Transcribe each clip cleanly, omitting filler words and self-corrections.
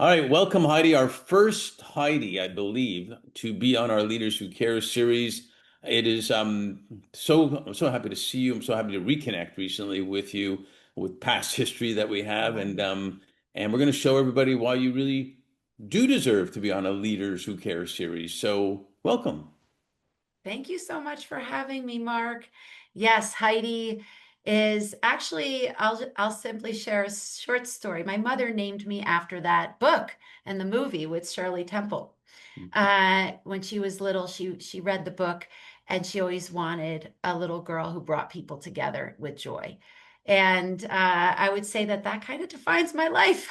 All right, welcome Heidi, our first Heidi, I believe, to be on our Leaders Who Care series. It is I'm so happy to see you. I'm so happy to reconnect recently with you with past history that we have, and we're going to show everybody why you really do deserve to be on a Leaders Who Care series. So welcome. Thank you so much for having me, Mark. Yes, Heidi is actually, I'll simply share a short story. My mother named me after that book and the movie with Shirley Temple. When she was little, she read the book and she always wanted a little girl who brought people together with joy. And I would say that that kind of defines my life.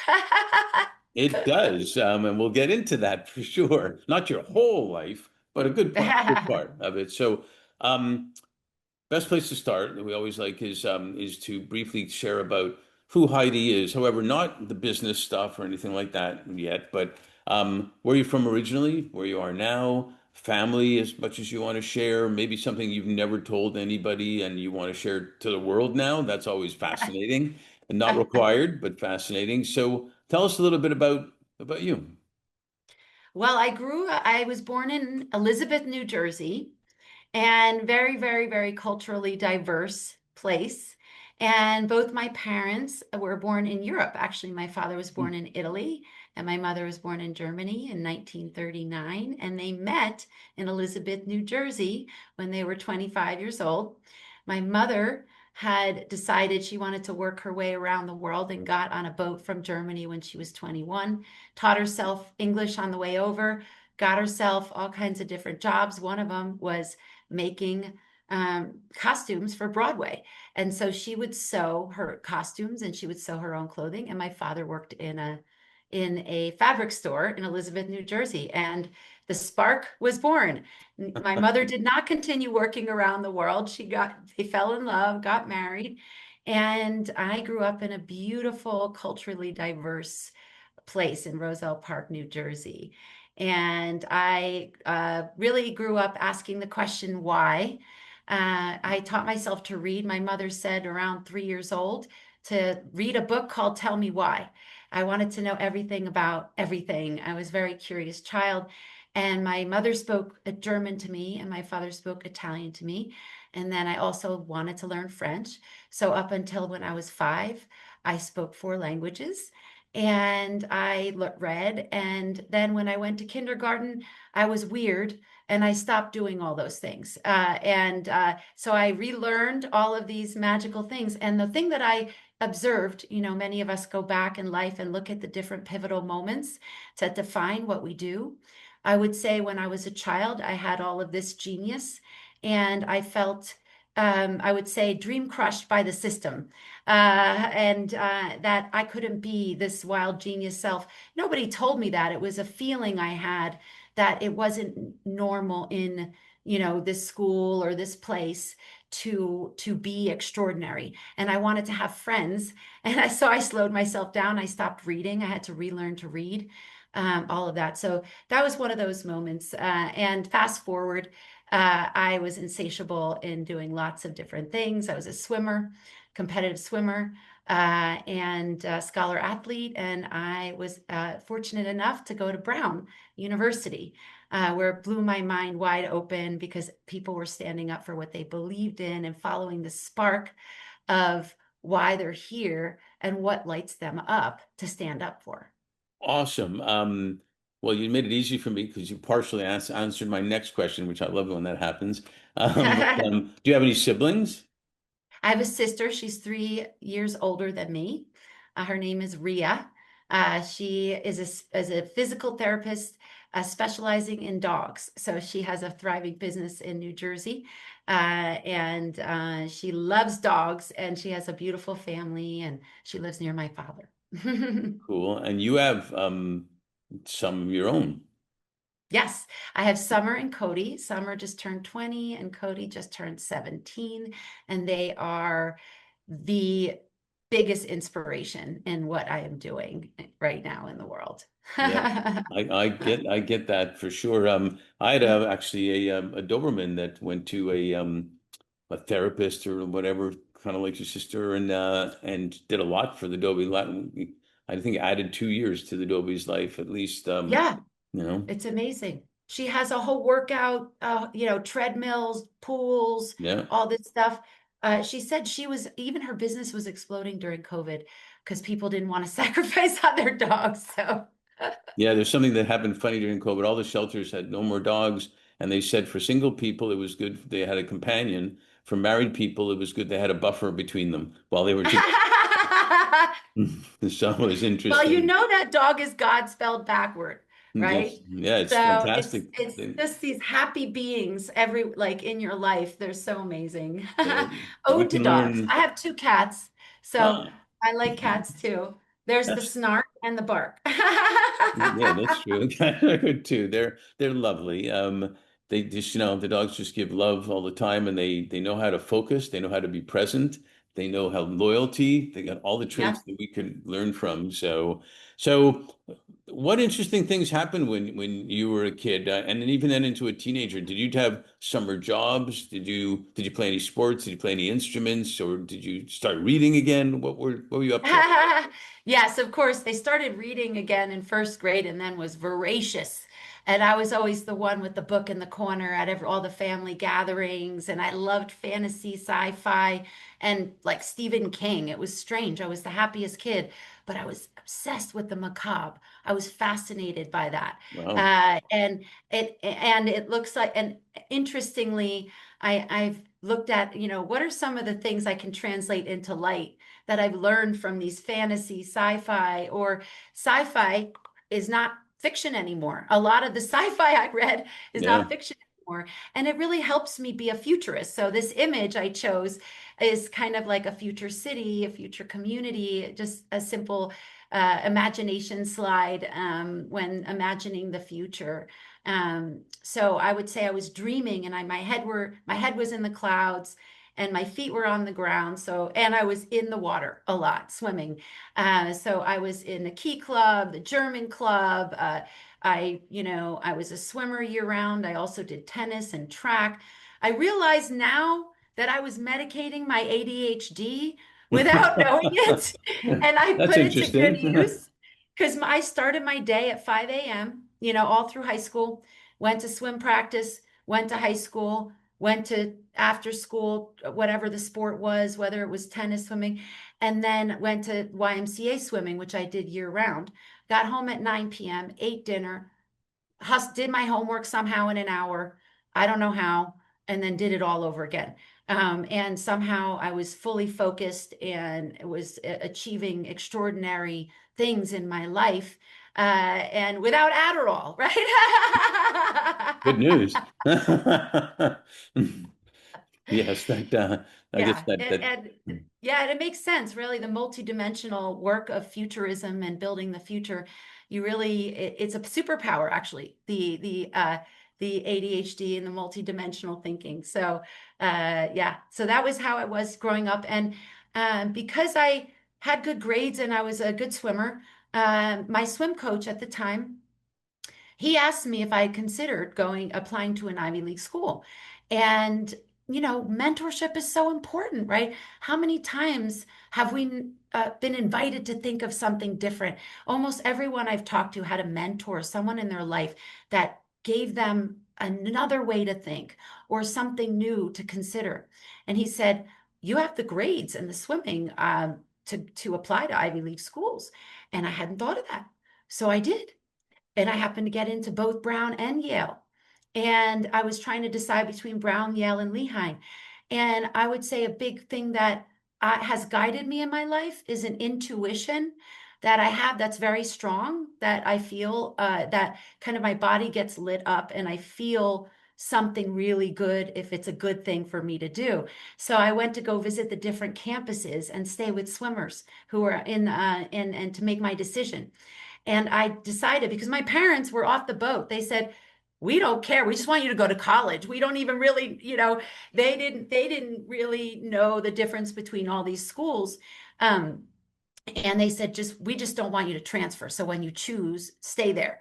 It does, and we'll get into that for sure. Not your whole life, but a good part of it. So, um, best place to start that we always like is to briefly share about who Heidi is. However, not the business stuff or anything like that yet, but where you're from originally, where you are now, family, as much as you want to share, maybe something you've never told anybody and you want to share to the world now. That's always fascinating and not required, but fascinating. So tell us a little bit about you. Well, I was born in Elizabeth, New Jersey, and very, very, very culturally diverse place. And both my parents were born in Europe. Actually, my father was born in Italy, and my mother was born in Germany in 1939. And they met in Elizabeth, New Jersey when they were 25 years old. My mother had decided she wanted to work her way around the world and got on a boat from Germany when she was 21, taught herself English on the way over, got herself all kinds of different jobs. One of them was making costumes for Broadway. And so she would sew her costumes and she would sew her own clothing. And my father worked in a fabric store in Elizabeth, New Jersey. And the spark was born. My mother did not continue working around the world. They fell in love, got married. And I grew up in a beautiful, culturally diverse place in Roselle Park, New Jersey. And I really grew up asking the question, why? I taught myself to read. My mother said around 3 years old to read a book called Tell Me Why. I wanted to know everything about everything. I was a very curious child. And my mother spoke German to me, and my father spoke Italian to me. And then I also wanted to learn French. So, up until when I was 5, I spoke 4 languages and I read. And then when I went to kindergarten, I was weird and I stopped doing all those things. So I relearned all of these magical things. And the thing that I observed, many of us go back in life and look at the different pivotal moments to define what we do. I would say when I was a child, I had all of this genius and I felt I would say, dream crushed by the system, and that I couldn't be this wild genius self. Nobody told me that. It was a feeling I had that it wasn't normal in, this school or this place to be extraordinary. And I wanted to have friends, and so I slowed myself down. I stopped reading. I had to relearn to read. All of that. So that was one of those moments. And fast forward, I was insatiable in doing lots of different things. I was a swimmer, competitive swimmer, and scholar athlete. And I was fortunate enough to go to Brown University, where it blew my mind wide open because people were standing up for what they believed in and following the spark of why they're here and what lights them up to stand up for. Awesome. Well, you made it easy for me because you partially answered my next question, which I love when that happens. Do you have any siblings? I have a sister. She's 3 years older than me. Her name is Ria. She is a physical therapist specializing in dogs. So she has a thriving business in New Jersey. And she loves dogs and she has a beautiful family and she lives near my father. Cool. And you have some of your own. Yes, I have Summer and Cody. Summer just turned 20 and Cody just turned 17. And they are the biggest inspiration in what I am doing right now in the world. Yeah, I get that for sure. I had actually a Doberman that went to a therapist or whatever, kind of like your sister, and did a lot for the Dobie Latin. I think added 2 years to the Dobie's life at least. Yeah, You know, it's amazing. She has a whole workout, treadmills, pools, yeah. all this stuff. She said even her business was exploding during COVID because people didn't want to sacrifice on their dogs. So, Yeah, there's something that happened funny during COVID. All the shelters had no more dogs, and they said for single people it was good they had a companion. For married people, it was good they had a buffer between them while they were together. So it was well, interesting. that dog is God spelled backward, Yes, right? yeah, it's So fantastic. it's They, just these happy beings like in your life. They're so amazing. they, we Ode to can dogs. learn. I have two cats, so Ah, I like cats too. There's the that's snark and the bark. yeah, that's true. They're good too. They're lovely. They just, the dogs just give love all the time, and they know how to focus. They know how to be present. They know how loyalty. They got all the traits Yep. that we could learn from. So, what interesting things happened when you were a kid, and then even then into a teenager? Did you have summer jobs? Did you play any sports? Did you play any instruments, or did you start reading again? What were you up to? Yes, of course. They started reading again in first grade and then was voracious. And I was always the one with the book in the corner at all the family gatherings. And I loved fantasy, sci-fi, and like Stephen King. It was strange. I was the happiest kid, but I was obsessed with the macabre. I was fascinated by that. Wow. And it looks like, and interestingly, I've looked at, what are some of the things I can translate into light that I've learned from these fantasy, sci-fi is not fiction anymore. A lot of the sci-fi I read is not Yeah. fiction anymore. And it really helps me be a futurist. So this image I chose is kind of like a future city, a future community, just a simple imagination slide when imagining the future. So I would say I was dreaming and my head was in the clouds and my feet were on the ground. And I was in the water a lot, swimming. So I was in the Key Club, the German Club. I was a swimmer year round. I also did tennis and track. I realize now that I was medicating my ADHD without knowing it, and I That's put it to good interesting. use because I started my day at 5 a.m., all through high school, went to swim practice, went to high school, went to after school, whatever the sport was, whether it was tennis, swimming, and then went to YMCA swimming, which I did year round. Got home at 9 p.m., ate dinner, did my homework somehow in an hour. I don't know how, and then did it all over again. And somehow I was fully focused and was achieving extraordinary things in my life, and without Adderall, right? Good news. Yes, I guess Yeah, that and yeah, and it makes sense, really, the multidimensional work of futurism and building the future. It's a superpower, actually, the ADHD and the multidimensional thinking. So, yeah, so that was how I was growing up, and because I had good grades and I was a good swimmer, my swim coach at the time, he asked me if I had considered applying to an Ivy League school. And, mentorship is so important, right? How many times have we been invited to think of something different? Almost everyone I've talked to had a mentor, someone in their life that gave them another way to think or something new to consider. And he said, you have the grades and the swimming to apply to Ivy League schools. And I hadn't thought of that. So I did. And I happened to get into both Brown and Yale. And I was trying to decide between Brown, Yale, and Lehigh. And I would say a big thing that has guided me in my life is an intuition that I have that's very strong, that I feel that kind of my body gets lit up and I feel something really good if it's a good thing for me to do. So I went to go visit the different campuses and stay with swimmers who are and to make my decision. And I decided because my parents were off the boat, they said, we don't care. We just want you to go to college. We don't even really, they didn't really know the difference between all these schools. Um, And they said, we just don't want you to transfer. So when you choose, stay there.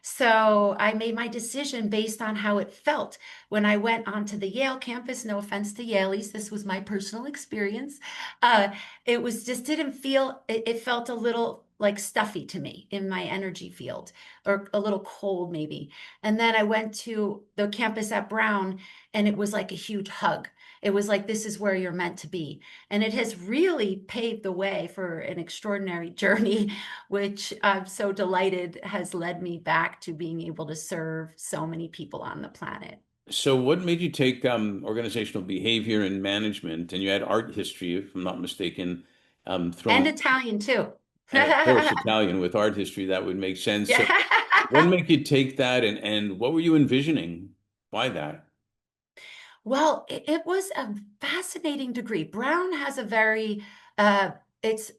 So I made my decision based on how it felt. When I went onto the Yale campus, no offense to Yaleys, this was my personal experience. Uh, it was just didn't feel, it felt a little like stuffy to me in my energy field, or a little cold maybe. And then I went to the campus at Brown, and it was like a huge hug. It was like, this is where you're meant to be. And it has really paved the way for an extraordinary journey, which I'm so delighted has led me back to being able to serve so many people on the planet. So what made you take organizational behavior and management, and you had art history, if I'm not mistaken, And thrown, Italian too. and of course Italian with art history, that would make sense. So what Yeah. made you take that, and what were you envisioning by that? Well, it was a fascinating degree. Brown has a very uh it's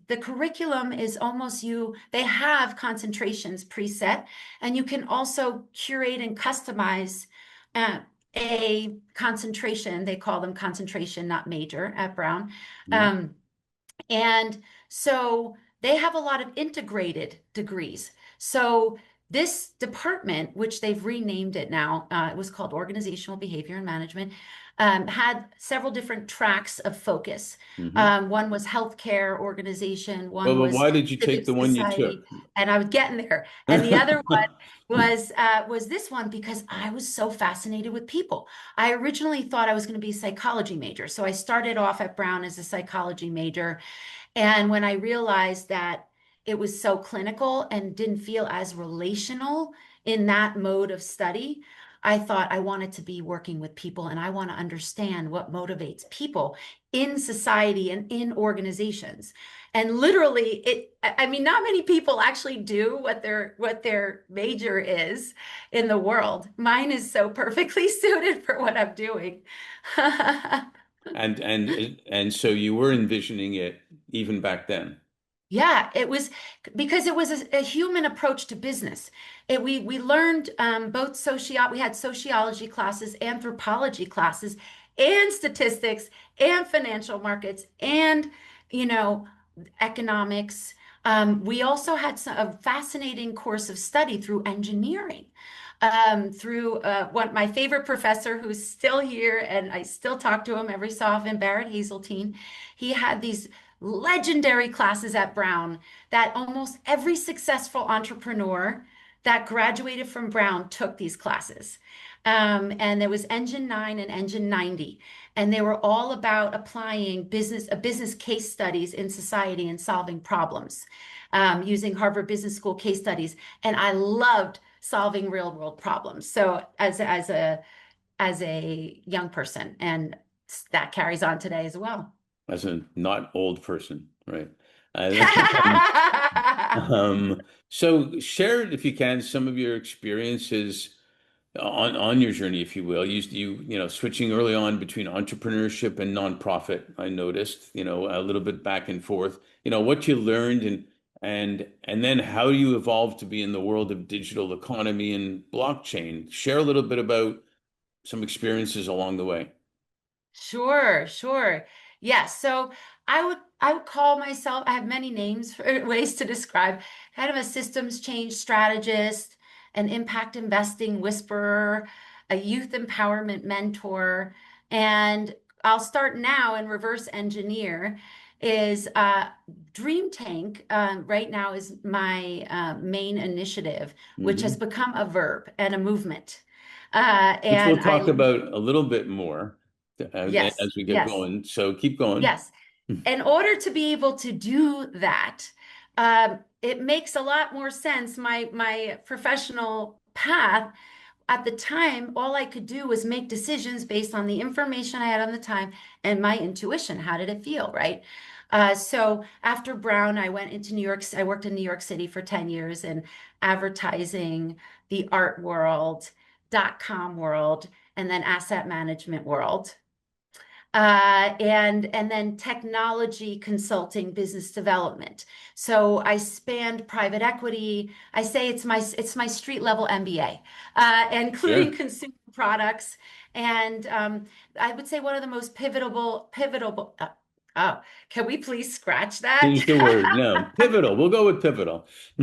the curriculum is almost they have concentrations preset, and you can also curate and customize uh, a concentration. They call them concentration, not major at Brown. Mhm. Um, and so they have a lot of integrated degrees. So this department, which they've renamed it now, it was called Organizational Behavior and Management, had several different tracks of focus. Mhm. One was healthcare organization, But, one but was why did you take civic the one you took? society, and I was getting there. And the other was this one because I was so fascinated with people. I originally thought I was going to be a psychology major, so I started off at Brown as a psychology major, and when I realized that it was so clinical and didn't feel as relational in that mode of study, I thought I wanted to be working with people, and I want to understand what motivates people in society and in organizations. And literally, I mean, not many people actually do what their major is in the world. Mine is so perfectly suited for what I'm doing. And so you were envisioning it even back then. Yeah, it was because it was a human approach to business. We learned both we had sociology classes, anthropology classes, and statistics, and financial markets, and you know, economics. We also had a fascinating course of study through engineering, through one my favorite professor who's still here, and I still talk to him every so often, Barrett Hazeltine. He had these legendary classes at Brown that almost every successful entrepreneur that graduated from Brown took these classes. And there was Engine 9 and Engine 90, and they were all about applying business case studies in society and solving problems, using Harvard Business School case studies. And I loved solving real world problems. So as a young person, and that carries on today as well. As a not old person, right? Uh, um, so share, if you can, some of your experiences on your journey, if you will. Switching early on between entrepreneurship and nonprofit. I noticed, a little bit back and forth. What you learned, and then how you evolved to be in the world of digital economy and blockchain. Share a little bit about some experiences along the way. Sure, sure. Yes. So I would call myself, I have many names for ways to describe, kind of a systems change strategist, an impact investing whisperer, a youth empowerment mentor. And I'll start now and reverse engineer is Dream Tank right now is my main initiative, which has Mhm. become a verb and a movement. Which And we'll I talk about a little bit more Yes, as we get yes, going. So keep going. yes. In order to be able to do that, it makes a lot more sense. My professional path at the time, all I could do was make decisions based on the information I had on the time and my intuition. How did it feel, right? So after Brown, I went into New York. I worked in New York City for 10 years in advertising, the art world, .com world, and then asset management world, and then technology consulting, business development. So I spanned private equity. I say it's my street level MBA, including Sure. consumer products. And I would say one of the most pivotal Oh, can we please scratch that? Change the word. No, pivotal. We'll go with pivotal. We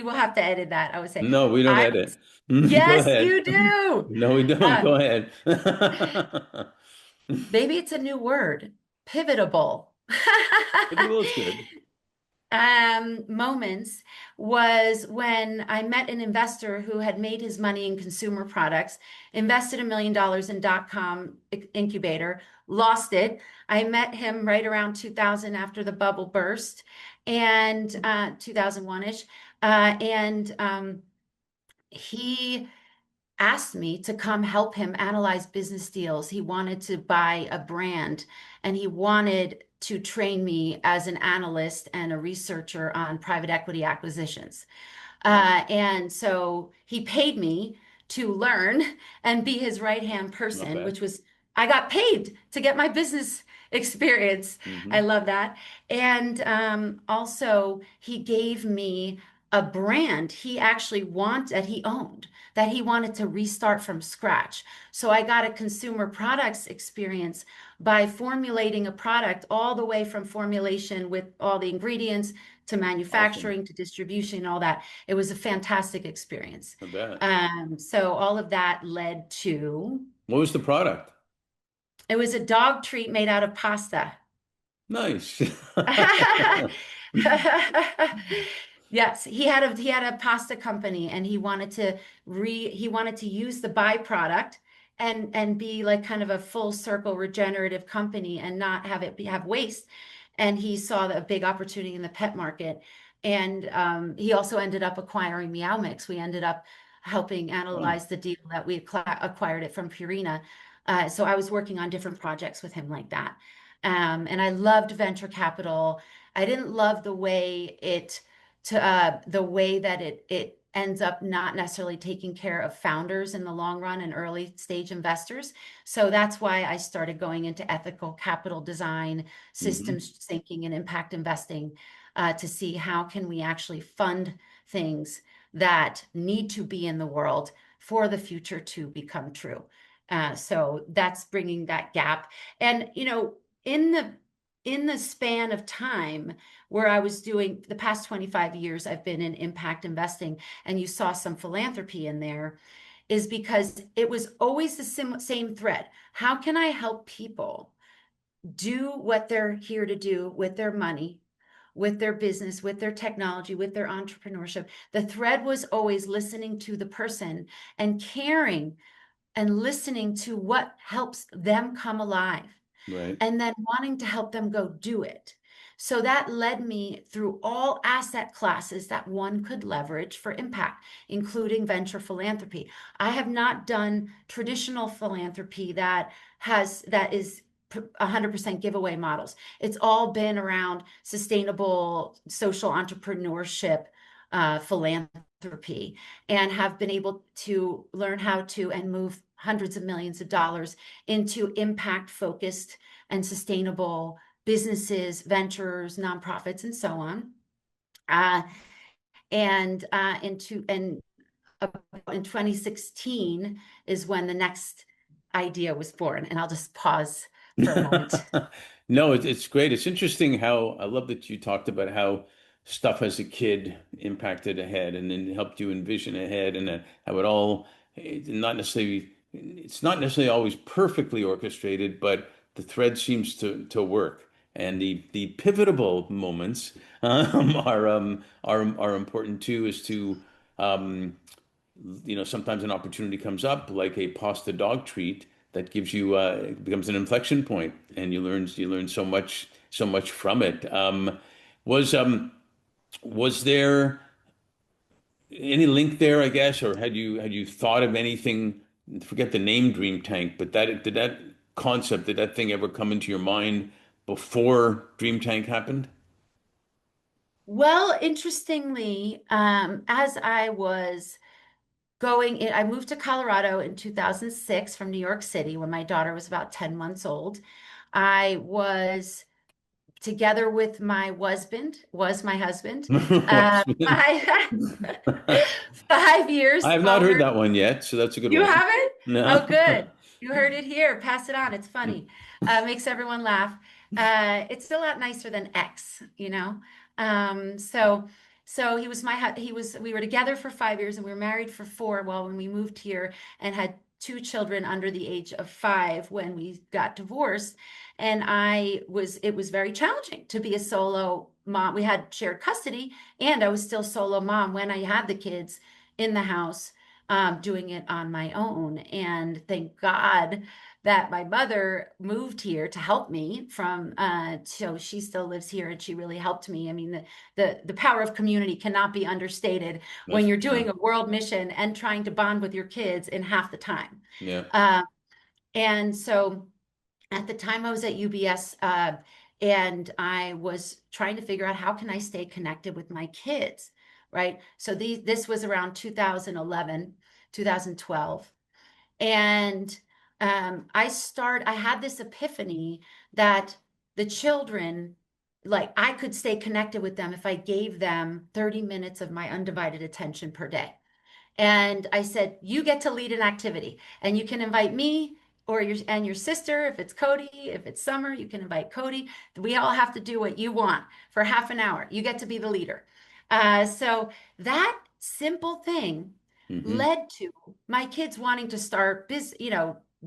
will have to edit that. I would say, No, we don't I, edit. Go yes, ahead. you do. No, we don't. Uh, Go ahead. maybe it's a new word, pivotable. Pivotal is good. Moments was when I met an investor who had made his money in consumer products, invested $1 million in dot-com incubator, lost it. I met him right around 2000 after the bubble burst, and 2001-ish. He asked me to come help him analyze business deals. He wanted to buy a brand and he wanted to train me as an analyst and a researcher on private equity acquisitions. Right. And so he paid me to learn and be his right-hand Not person, bad. which was, I got paid to get my business experience. I Hmm. love that. And also, he gave me a brand he owned, that he wanted to restart from scratch. So I got a consumer products experience by formulating a product all the way from formulation with all the ingredients to Awesome. manufacturing to distribution and all that. It was a fantastic experience. I bet. So all of that led to, What was the product? it was a dog treat made out of pasta. Nice. Yes, he had a pasta company and he wanted to use the byproduct and be like kind of a full circle regenerative company and not have waste. And he saw a big opportunity in the pet market. And he also ended up acquiring Meow Mix. We ended up helping Oh, analyze the deal that we acquired it from Purina. So I was working on different projects with him like that. And I loved venture capital. I didn't love the way that it ends up not necessarily taking care of founders in the long run and early stage investors. So that's why I started going into ethical capital design, hmm. systems thinking, and impact investing, to see how can we actually fund things that need to be in the world for the future to become true. So that's bringing that gap. And in the span of time where I was doing the past 25 years, I've been in impact investing, and you saw some philanthropy in there, is because it was always the same thread. How can I help people do what they're here to do with their money, with their business, with their technology, with their entrepreneurship? The thread was always listening to the person and caring and listening to what helps them come alive Right. and then wanting to help them go do it. So that led me through all asset classes that one could leverage for impact, including venture philanthropy. I have not done traditional philanthropy that is 100% giveaway models. It's all been around sustainable social entrepreneurship, philanthropy, and have been able to learn how to and move hundreds of millions of dollars into impact focused and sustainable businesses, ventures, nonprofits, and so on. Uh, and in 2016 is when the next idea was born. And I'll just pause for a moment. No, it's great. It's interesting how I love that you talked about how stuff as a kid impacted ahead and then helped you envision ahead and how it all it's not necessarily always perfectly orchestrated, but the thread seems to work. And the pivotable moments are important too, is to um, sometimes an opportunity comes up like a pasta dog treat that gives you it becomes an inflection point and you learn so much from it. Was there any link there, I guess, or had you thought of anything? Forget the name Dream Tank, but that concept, did that thing ever come into your mind before Dream Tank happened? Well, interestingly, as I was going in, I moved to Colorado in 2006 from New York City when my daughter was about 10 months old. I was together with my husband, five, 5 years I have not heard longer. that one yet, so that's a good You one. haven't? Oh, No. good. You heard it here. Pass it on. It's funny. Makes everyone laugh. It's still a lot nicer than X, you know? Um, so so he was we were together for 5 years and we were married for four. Well, when we moved here and had two children under the age of five when we got divorced. And it was very challenging to be a solo mom. We had shared custody and I was still solo mom when I had the kids in the house, doing it on my own. And thank God that my mother moved here to help me so she still lives here and she really helped me. I mean, the power of community cannot be understated when That's you're yeah, doing a world mission and trying to bond with your kids in half the time. yeah. Uh, and so at the time I was at UBS, and I was trying to figure out how can I stay connected with my kids, right? So this was around 2011, 2012. And I had this epiphany that the children, like I could stay connected with them if I gave them 30 minutes of my undivided attention per day. And I said, you get to lead an activity and you can invite me your sister. If it's Cody, if it's Summer, you can invite Cody. We all have to do what you want for half an hour. You get to be the leader. So that simple thing Hmm. led to my kids wanting to start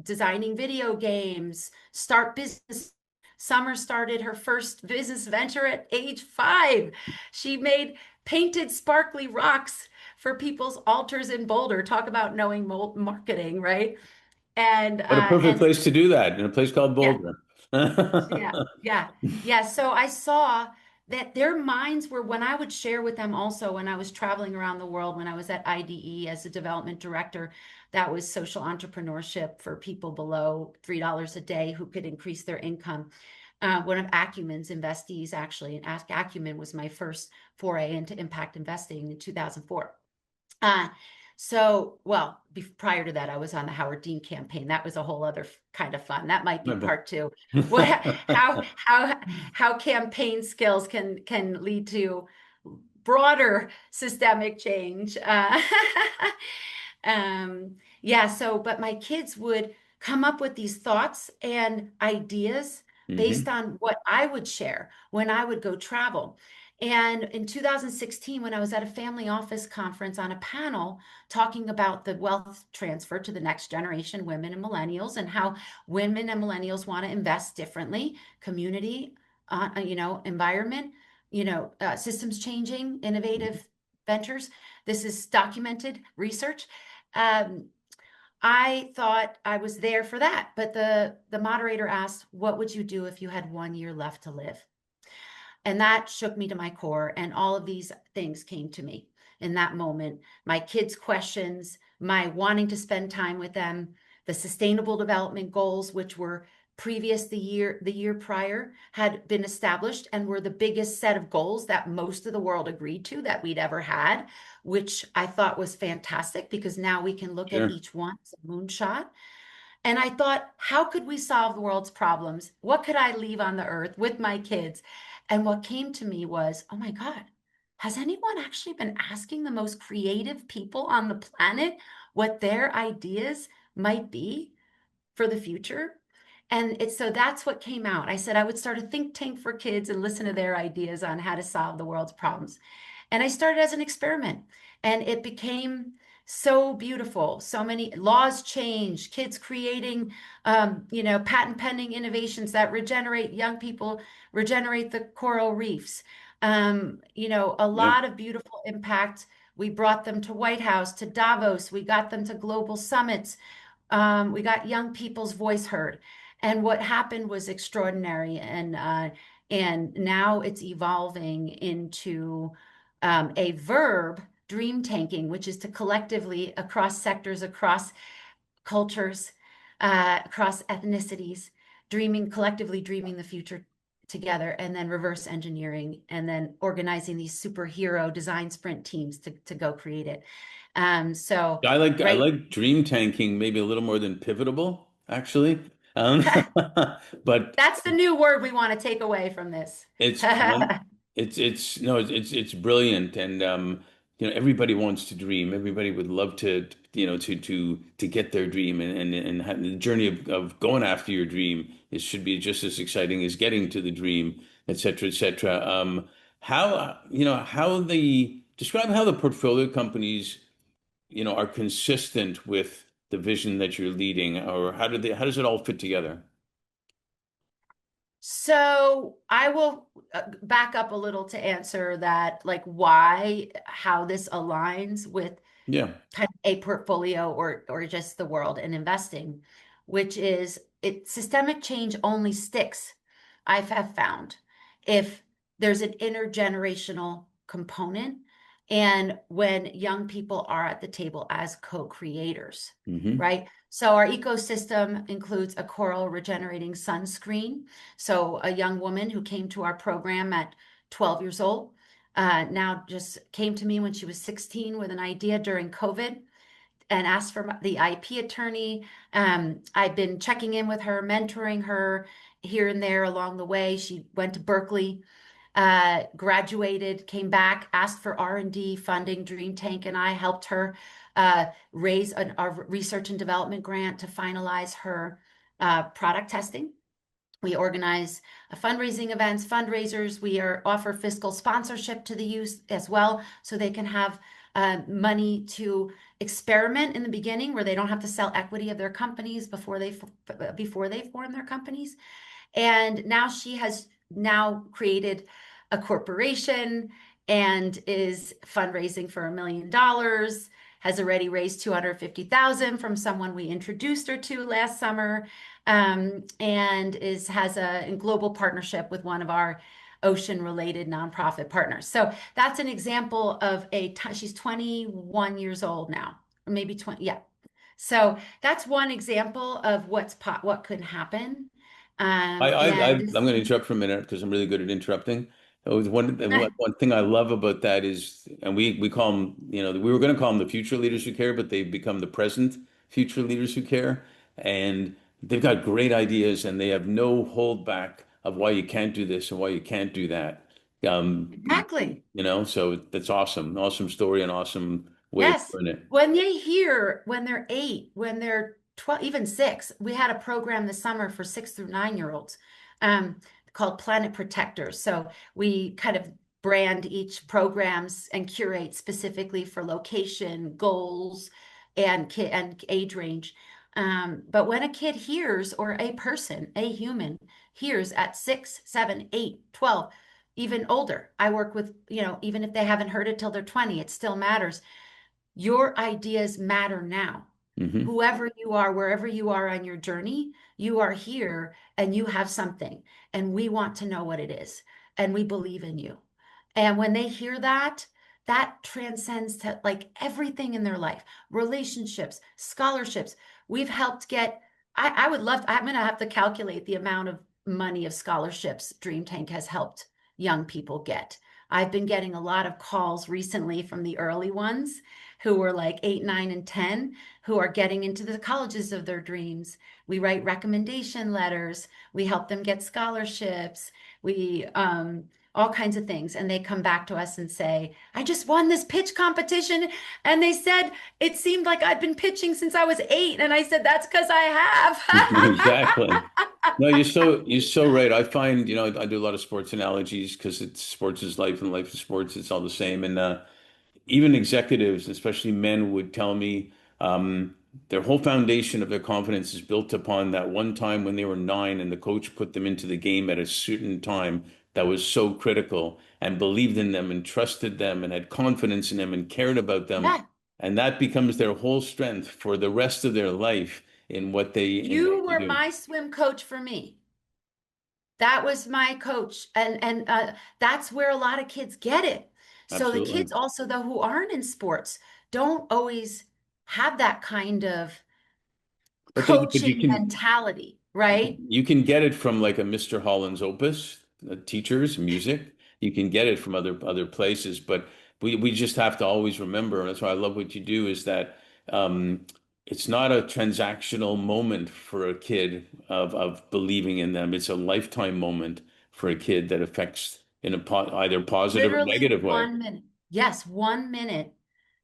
designing video games, start business. Summer started her first business venture at age 5. She made painted sparkly rocks for people's altars in Boulder. Talk about knowing marketing, right? What a perfect And place to do that, in a place called yeah, Boulder. yeah, yeah, yeah. So I saw that their minds were, when I would share with them also when I was traveling around the world, when I was at IDE as a development director, that was social entrepreneurship for people below $3 a day who could increase their income. One of Acumen's investees, actually, and Acumen was my first foray into impact investing in 2004. Uh, prior to that, I was on the Howard Dean campaign. That was a whole other kind of fun. That might be I bet. part two. What, how campaign skills can lead to broader systemic change. Yeah, but my kids would come up with these thoughts and ideas based Hmm. on what I would share when I would go travel. And in 2016, when I was at a family office conference on a panel talking about the wealth transfer to the next generation, women and millennials, and how women and millennials want to invest differently, community, environment, systems changing, innovative ventures. This is documented research. Um, I thought I was there for that, but the moderator asked, "What would you do if you had 1 year left to live?" And that shook me to my core. And all of these things came to me in that moment. My kids' questions, my wanting to spend time with them, the sustainable development goals, which were the year prior had been established and were the biggest set of goals that most of the world agreed to that we'd ever had, which I thought was fantastic because now we can look at Sure. each one as a moonshot. And I thought, how could we solve the world's problems? What could I leave on the earth with my kids? And what came to me was, oh my God, has anyone actually been asking the most creative people on the planet what their ideas might be for the future? So that's what came out. I said I would start a think tank for kids and listen to their ideas on how to solve the world's problems. And I started as an experiment, and it became so beautiful. So many laws change, kids creating, patent pending innovations that regenerate young people, regenerate the coral reefs. A Yeah. lot of beautiful impact. We brought them to White House, to Davos. We got them to global summits. We got young people's voice heard. And what happened was extraordinary. And now it's evolving into a verb, dream tanking, which is to collectively, across sectors, across cultures, across ethnicities, collectively dreaming the future together, and then reverse engineering, and then organizing these superhero design sprint teams to go create it. I Right. like dream tanking maybe a little more than pivotable, actually. But That's the new word we want to take away from this. it's one it's no it's brilliant, and everybody wants to dream. Everybody would love to, to get their dream, and have the journey of going after your dream is should be just as exciting as getting to the dream, et cetera, et cetera. How, how describe how the portfolio companies, are consistent with the vision that you're leading, or how does it all fit together? So I will back up a little to answer that, like how this aligns with Yeah. kind of a portfolio or just the world and investing, which is systemic change only sticks, I have found, if there's an intergenerational component and when young people are at the table as co-creators, Hmm. right? So our ecosystem includes a coral regenerating sunscreen. So a young woman who came to our program at 12 years old now just came to me when she was 16 with an idea during COVID and asked for the IP attorney. I've been checking in with her, mentoring her here and there along the way. She went to Berkeley, graduated, came back, asked for R&D funding. Dream Tank and I helped her raise a research and development grant to finalize her product testing. We organize fundraising events, fundraisers. Offer fiscal sponsorship to the youth as well, so they can have money to experiment in the beginning, where they don't have to sell equity of their companies before they form their companies. And now she has now created a corporation and is fundraising for $1 million, has already raised 250,000 from someone we introduced her to last summer, and has a global partnership with one of our ocean-related nonprofit partners. So that's an example of she's 21 years old now, or maybe 20, yeah. So that's one example of what could happen. I'm And going to interrupt for a minute because I'm really good at interrupting. It was one thing I love about that is, and we call them, we were going to call them the future leaders who care, but they've become the present future leaders who care, and they've got great ideas, and they have no hold back of why you can't do this and why you can't do that. Um, exactly. so that's awesome, awesome story, and awesome way of Yes. doing it. When they're 8, when they're 12, even 6, we had a program this summer for 6 through 9 year olds um, called Planet Protectors. So we kind of brand each programs and curate specifically for location, goals, and age range. But when a kid hears, or a person, a human hears at 6, 7, 8, 12, even older, I work with, even if they haven't heard it till they're 20, it still matters. Your ideas matter now. Hmm. Whoever you are, wherever you are on your journey, you are here and you have something, and we want to know what it is, and we believe in you. And when they hear that, that transcends to like everything in their life, relationships, scholarships. We've helped get, I would love, I'm going to have to calculate the amount of money of scholarships Dream Tank has helped young people get. I've been getting a lot of calls recently from the early ones who were like 8, 9, and 10, who are getting into the colleges of their dreams. We write recommendation letters. We help them get scholarships. We, all kinds of things. And they come back to us and say, I just won this pitch competition. And they said, it seemed like I'd been pitching since I was 8. And I said, that's because I Exactly. have. No, you're so right. I find, I do a lot of sports analogies because it's sports is life and life is sports. It's all the same. And even executives, especially men, would tell me their whole foundation of their confidence is built upon that one time when they were 9 and the coach put them into the game at a certain time that was so critical and believed in them and trusted them and had confidence in them and cared about them. Yeah. And that becomes their whole strength for the rest of their life in what You they were do. my swim coach for me. That was my coach. And that's where a lot of kids get it. So the Absolutely. kids also, though, who aren't in sports don't always have that kind of But you coaching can mentality, right? you can get it from like a Mr. Holland's Opus, teachers, music. You can get it from other places, but we just have to always remember, and that's why I love what you do, is that um, it's not a transactional moment for a kid of believing in them. It's a lifetime moment for a kid that affects in a either positive or Literally negative way. 1 minute. Yes, 1 minute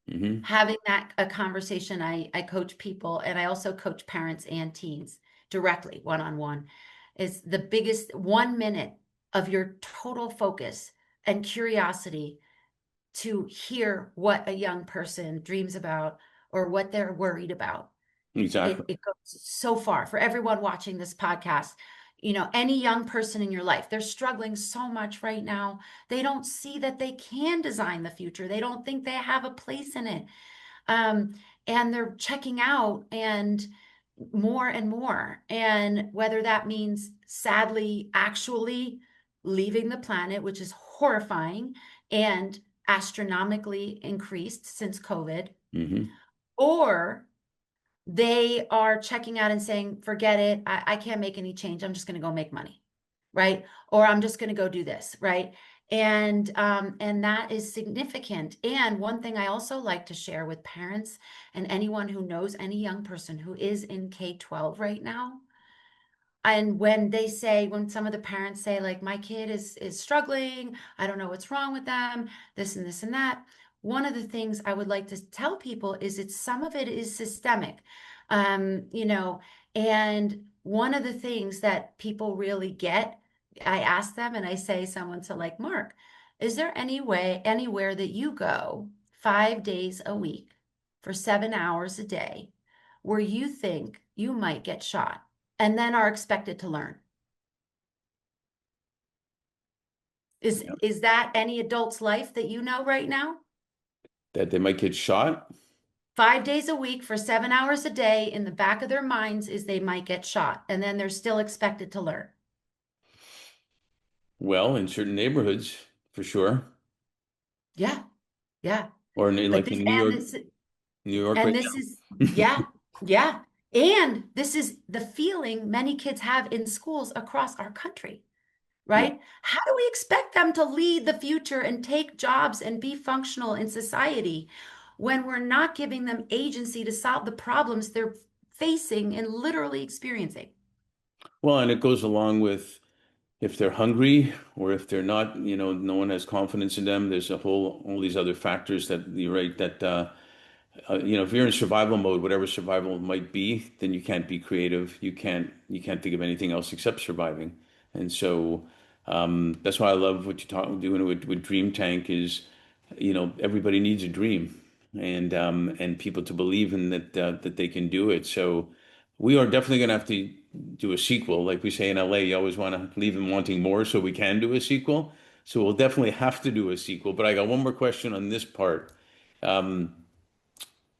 Hmm. having that a conversation. I coach people and I also coach parents and teens directly, one-on-one. Is the biggest 1 minute of your total focus and curiosity to hear what a young person dreams about or what they're worried about. Exactly. It goes so far for everyone watching this podcast. Any young person in your life, they're struggling so much right now. They don't see that they can design the future. They don't think they have a place in it. Um, and they're checking out and more and more. And whether that means sadly actually leaving the planet, which is horrifying and astronomically increased since COVID, Hmm. or they are checking out and saying, forget it, I can't make any change. I'm just going to go make money, right? Or I'm just going to go do this, right? And that is significant. And one thing I also like to share with parents and anyone who knows any young person who is in K-12 right now, and when some of the parents say like my kid is struggling, I don't know what's wrong with them, this and this and that, one of the things I would like to tell people is some of it is systemic. um you know and one of the things that people really get, I ask them and I say someone to like, Mark, is there any way anywhere that you go 5 days a week for 7 hours a day where you think you might get shot and then are expected to learn? Is that any adult's life that you know right now? That they might get shot. 5 days a week for 7 hours a day, in the back of their minds is they might get shot, and then they're still expected to learn. Well, in certain neighborhoods, for sure. Yeah, yeah. Or But like this in and this New York and right this is now. yeah, yeah. And this is the feeling many kids have in schools across our country. Yeah. Right? How do we expect them to lead the future and take jobs and be functional in society when we're not giving them agency to solve the problems they're facing and literally experiencing? Well, and it goes along with if they're hungry or if they're not, no one has confidence in them. There's all these other factors that you're right that if you're in survival mode, whatever survival might be, then you can't be creative. You can't think of anything else except surviving. And so that's why I love what you're doing with Dream Tank is, everybody needs a dream and people to believe in that they can do it. So we are definitely going to have to do a sequel. Like we say in LA, you always want to leave them wanting more, so we can do a sequel. So we'll definitely have to do a sequel. But I got one more question on this part. Um,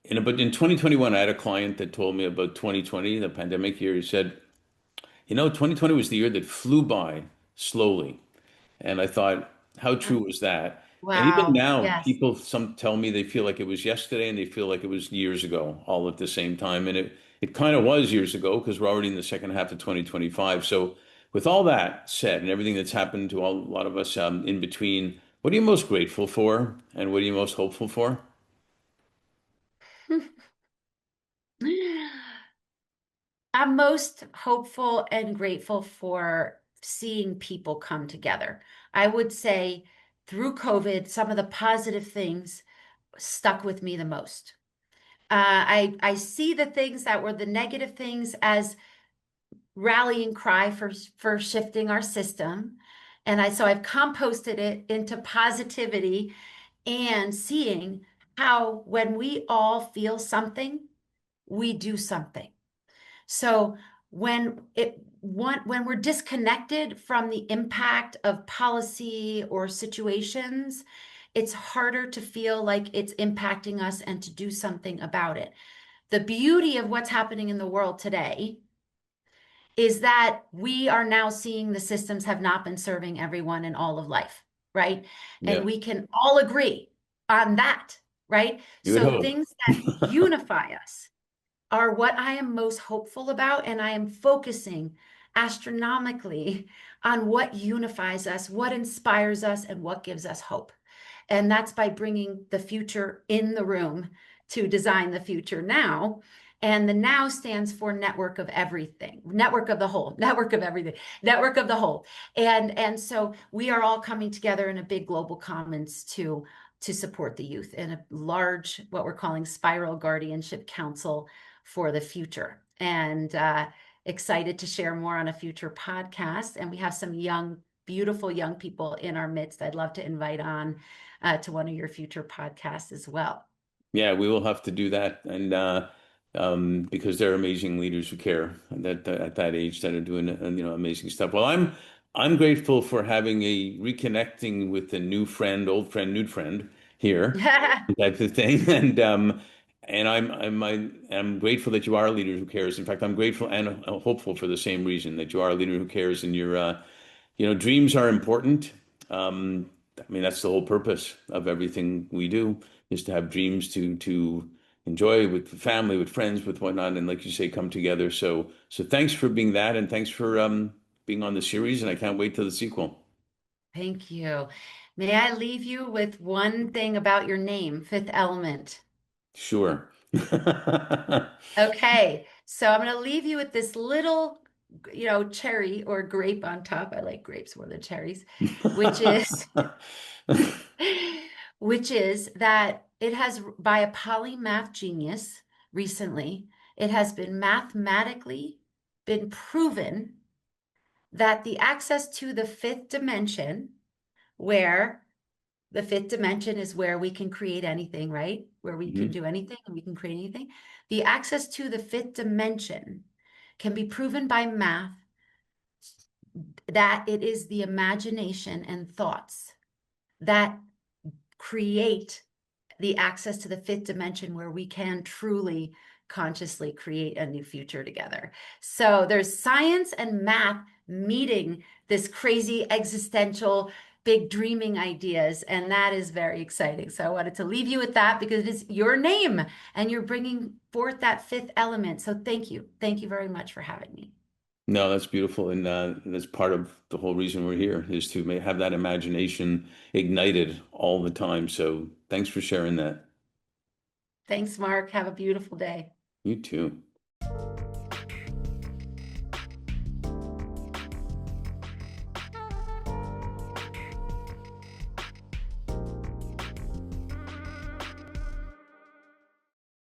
but in 2021, I had a client that told me about 2020, the pandemic year. He said, 2020 was the year that flew by slowly. And I thought, how true was that? And even Wow. now, Yes. people some tell me they feel like it was yesterday and they feel like it was years ago, all at the same time. And it kind of was years ago because we're already in the second half of 2025. So with all that said and everything that's happened to a lot of us in between, what are you most grateful for and what are you most hopeful for? I'm most hopeful and grateful for seeing people come together. I would say through COVID, some of the positive things stuck with me the most. I see the things that were the negative things as rallying cry for shifting our system, and I've composted it into positivity and seeing how when we all feel something, we do something. So when we're disconnected from the impact of policy or situations, it's harder to feel like it's impacting us and to do something about it. The beauty of what's happening in the world today is that we are now seeing the systems have not been serving everyone in all of life, right? And Yeah, we can all agree on that, right? you would So hope. things that unify us are what I am most hopeful about. And I am focusing astronomically on what unifies us, what inspires us, and what gives us hope. And that's by bringing the future in the room to design the future now. And the now stands for network of everything, network of the whole, network of everything, network of the whole. And so we are all coming together in a big global commons to to support the youth in a large, what we're calling Spiral Guardianship Council for the future. And excited to share more on a future podcast. And we have some young, beautiful young people in our midst I'd love to invite on to one of your future podcasts as well. Yeah, we will have to do that, and because they're amazing leaders who care that at that age that are doing amazing stuff. Well, I'm grateful for having a reconnecting with a new friend, old friend, new friend here, type of thing, and I'm grateful that you are a leader who cares. In fact, I'm grateful and hopeful for the same reason that you are a leader who cares, and dreams are important. I mean, that's the whole purpose of everything we do is to have dreams to enjoy with the family, with friends, with whatnot, and like you say, come together. So thanks for being that, and thanks for being on the series, and I can't wait till the sequel. Thank you. May I leave you with one thing about your name, Fifth Element? Sure. Okay, so I'm going to leave you with this little, cherry or grape on top. I like grapes more than cherries, which is which is that it has, by a polymath genius recently, it has been mathematically been proven that the access to the fifth dimension, where the fifth dimension is where we can create anything, right? Where we can Mhm. do anything and we can create anything. The access to the fifth dimension can be proven by math that it is the imagination and thoughts that create the access to the fifth dimension where we can truly consciously create a new future together. So there's science and math meeting this crazy existential big dreaming ideas, and that is very exciting. So I wanted to leave you with that because it is your name and you're bringing forth that fifth element. So thank you very much for having me. No, that's beautiful, and that's part of the whole reason we're here is to have that imagination ignited all the time. So thanks for sharing that. Thanks, Mark. Have a beautiful day. You too.